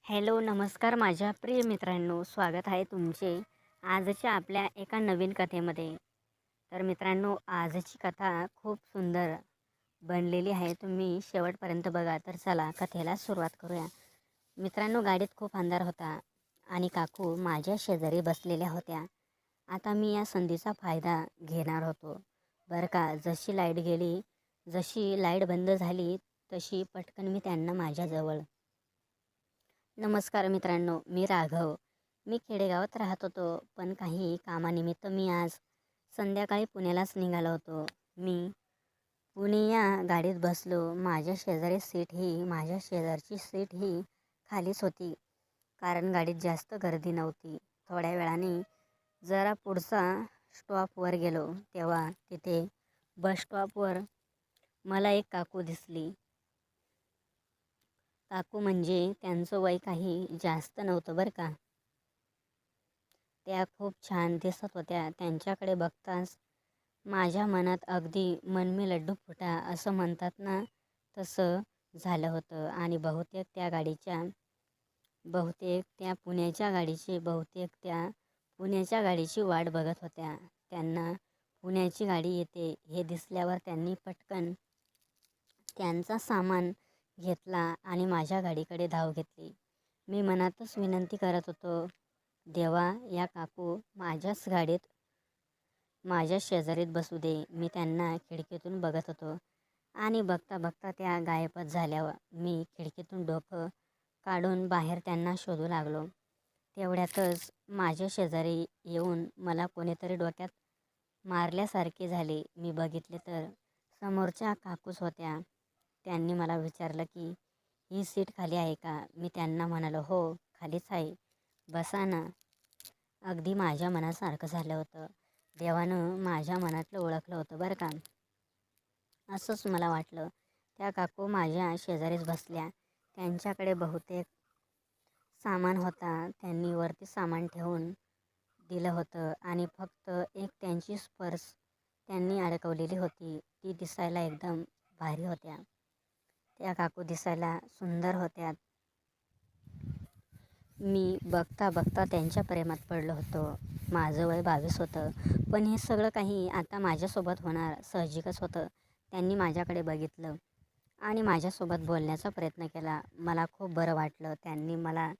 Hello नमस्कार माझ्या प्रिय मित्रांनो, स्वागत आहे तुमचे आजच्या आपल्या एका नवीन कथेमध्ये. तर मित्रांनो, आजची कथा खूप सुंदर बनलेली आहे. तुम्ही शेवटपर्यंत बघा. तर चला कथेला सुरुवात करूया. मित्रांनो, गाडीत खूप अंधार होता आणि काकू माझ्या शेजारी बसलेल्या होत्या. आता मी या संधीचा फायदा घेणार होतो बरं का. जशी लाईट बंद झाली तशी पटकन मी त्यांना माझ्याजवळ. नमस्कार मित्रांनो, मी राघव. मी खेडेगावात राहत होतो, पण काही कामानिमित्त मी आज संध्याकाळी पुण्यालाच निघालो होतो. मी पुणे या गाडीत बसलो. माझ्या शेजारची सीट ही खालीच होती, कारण गाडीत जास्त गर्दी नव्हती. थोड्या वेळाने जरा पुढचा स्टॉपवर गेलो, तेव्हा तिथे बस स्टॉपवर मला एक काकू दिसली. काकू म्हणजे त्यांचं वय काही जास्त नव्हतं बरं का. त्या खूप छान दिसत होत्या. त्यांच्याकडे बघताच माझ्या मनात अगदी मन में लड्डू फुटा असं म्हणतात ना, तसं झालं होतं. आणि बहुतेक त्या पुण्याच्या गाडीची वाट बघत होत्या. त्यांना पुण्याची गाडी येते हे दिसल्यावर त्यांनी पटकन त्यांचा सामान घेतला आणि माझ्या गाडीकडे धाव घेतली. मी मनातच विनंती करत होतो, देवा, या काकू माझ्याच गाडीत माझ्या शेजारीत बसू दे. मी त्यांना खिडकीतून बघत होतो आणि बघता बघता त्या गायबच झाल्यावर मी खिडकीतून डोकं काढून बाहेर त्यांना शोधू लागलो. तेवढ्यातच माझ्या शेजारी येऊन मला कोणीतरी डोक्यात मारल्यासारखे झाले. मी बघितले तर समोरच्या काकूच होत्या. त्यांनी मला विचारलं की ही सीट खाली आहे का. मी त्यांना म्हणालो, हो खालीच आहे, बसा ना. अगदी माझ्या मनासारखं झालं होतं. देवानं माझ्या मनातलं ओळखलं होतं बरं का, असंच मला वाटलं. त्या काकू माझ्या शेजारीच बसल्या. त्यांच्याकडे बहुतेक सामान होता. त्यांनी वरती सामान ठेवून दिलं होतं आणि फक्त एक त्यांची पर्स त्यांनी अडकवलेली होती. ती दिसायला एकदम भारी होत्या. त्या काकू दिसायला सुंदर होत्या. मी बघता बघता त्यांच्या प्रेमात पडलो होतो. माझं वय 22 होतं, पण हे सगळं काही आता माझ्यासोबत होणार साहजिकच होतं. त्यांनी माझ्याकडे बघितलं आणि माझ्यासोबत बोलण्याचा प्रयत्न केला. मला खूप बरं वाटलं. त्यांनी मला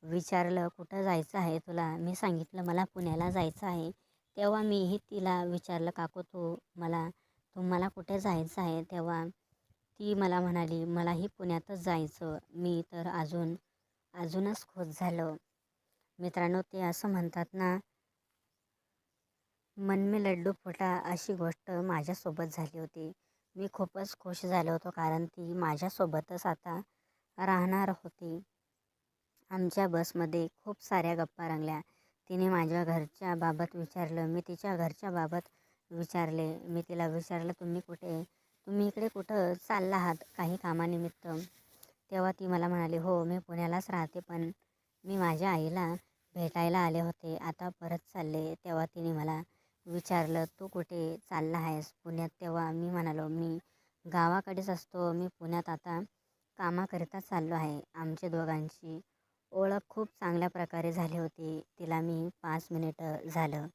विचारलं, कुठं जायचं आहे तुला. मी सांगितलं, मला पुण्याला जायचं आहे. तेव्हा मीही तिला विचारलं, काकू तुम्हाला कुठे जायचं आहे. तेव्हा ती मला म्हणाली, मलाही पुण्यातच जायचं. मी तर अजूनच खुश झालो. मित्रांनो, ते असं म्हणतात ना, मन में लड्डू फुटा, अशी गोष्ट माझ्यासोबत झाली होती. मी खूपच खुश झालो होतो, कारण ती माझ्यासोबतच आता राहणार होती. आमच्या बसमध्ये खूप साऱ्या गप्पा रंगल्या. तिने माझ्या घरच्या बाबत विचारलं, मी तिच्या घरच्या बाबत विचारले. मी तिला विचारलं, तुम्ही इकडे कुठं चालला आहात, काही कामानिमित्त. तेव्हा ती मला म्हणाली, हो मी पुण्यालाच राहते, पण मी माझ्या आईला भेटायला आले होते, आता परत चालले. तेव्हा तिने मला विचारलं, तू कुठे चालला आहेस पुण्यात. तेव्हा मी म्हणालो, मी गावाकडेच असतो, मी पुण्यात आता कामाकरिता चाललो आहे. आमच्या दोघांची ओळख खूप चांगल्या प्रकारे झाली होती. तिला मी 5 मिनिटं झालं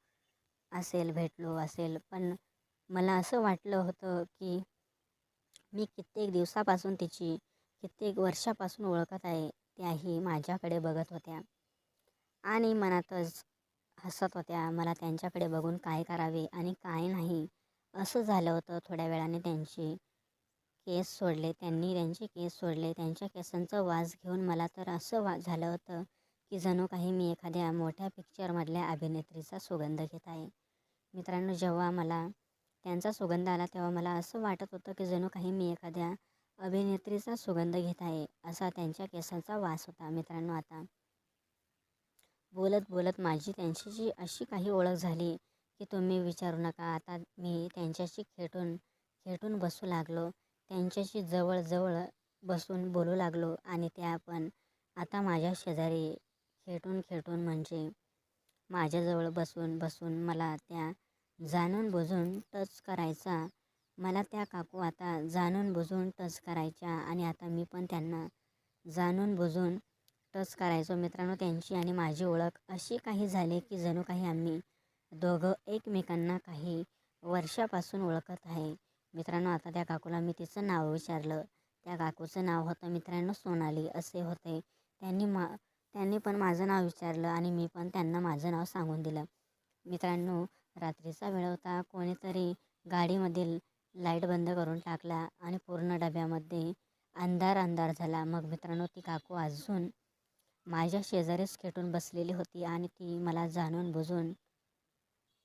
असेल भेटलो असेल, पण मला असं वाटलं होतं की मी कित्येक वर्षापासून ओळखत आहे. त्याही माझ्याकडे बघत होत्या आणि मनातच हसत होत्या. मला त्यांच्याकडे बघून काय करावे आणि काय नाही असं झालं होतं. थोड्या वेळाने त्यांनी त्यांचे केस सोडले. त्यांच्या केसांचा वास घेऊन मला तर असं झालं होतं की जणू काही मी एखाद्या मोठ्या पिक्चरमधल्या अभिनेत्रीचा सुगंध घेत आहे. मित्रांनो, जेव्हा मला त्यांचा सुगंध आला तेव्हा मला असं वाटत होतं की जणू काही मी एखाद्या अभिनेत्रीचा सुगंध घेत आहे, असा त्यांच्या केसांचा वास होता. मित्रांनो, आता बोलत बोलत माझी त्यांच्याशी अशी काही ओळख झाली की तुम्ही विचारू नका. आता मी त्यांच्याशी खेटून बसू लागलो. त्यांच्याशी जवळ बसून बोलू लागलो आणि त्या पण आता माझ्या शेजारी खेटून म्हणजे माझ्याजवळ बसून मला त्या जाणून बुजून टच करायचा. मला त्या काकू आता जाणून बुजून टच करायच्या आणि आता मी पण त्यांना जाणून बुजून टच करायचो. मित्रांनो, त्यांची आणि माझी ओळख अशी काही झाली की जणू काही आम्ही दोघं एकमेकांना काही वर्षापासून ओळखत आहे. मित्रांनो, आता त्या काकूला मी तिचं नाव विचारलं. त्या काकूचं नाव होतं मित्रांनो सोनाली असे होते. त्यांनी पण माझं नाव विचारलं आणि मी पण त्यांना माझं नाव सांगून दिलं. मित्रांनो, रात्रीचा वेळ होता. कोणीतरी गाडीमधील लाईट बंद करून टाकला आणि पूर्ण डब्यामध्ये अंधार झाला. मग मित्रांनो, ती काकू अजून माझ्या शेजारीच खेटून बसलेली होती आणि ती मला जाणून बुजून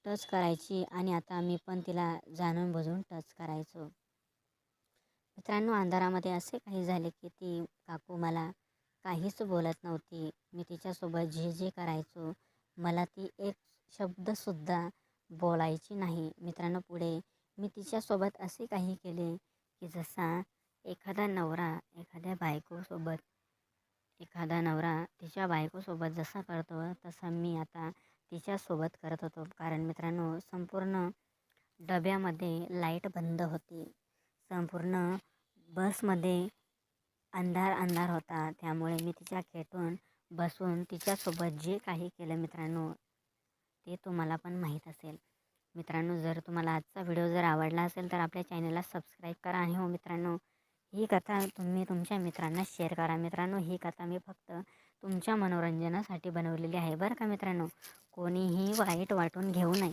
टच करायची आणि आता मी पण तिला जाणून बुजून टच करायचो. मित्रांनो, अंधारामध्ये असे काही झाले की ती काकू मला काहीच बोलत नव्हती. मी तिच्यासोबत जे करायचो मला ती एक शब्दसुद्धा बोलायची नाही. मित्रांनो, पुढे मी तिच्यासोबत असे काही केले की जसा एखादा नवरा तिच्या बायकोसोबत जसा करतो तसं मी आता तिच्यासोबत करत होतो. कारण मित्रांनो, संपूर्ण डब्यामध्ये लाईट बंद होती. संपूर्ण बसमध्ये अंधार होता. त्यामुळे मी तिच्या खेटून बसून तिच्यासोबत जे काही केलं मित्रांनो, ते तुम्हाला पण माहीत असेल. मित्रांनो, जर तुम्हाला आजचा व्हिडिओ जर आवडला असेल तर आपल्या चॅनलला सबस्क्राईब करा. आणि हो मित्रांनो, ही कथा तुम्ही तुमच्या मित्रांना शेअर करा. मित्रांनो, ही कथा मी फक्त तुमच्या मनोरंजनासाठी बनवलेली आहे बरं का मित्रांनो. कोणीही वाईट वाटून घेऊ नये.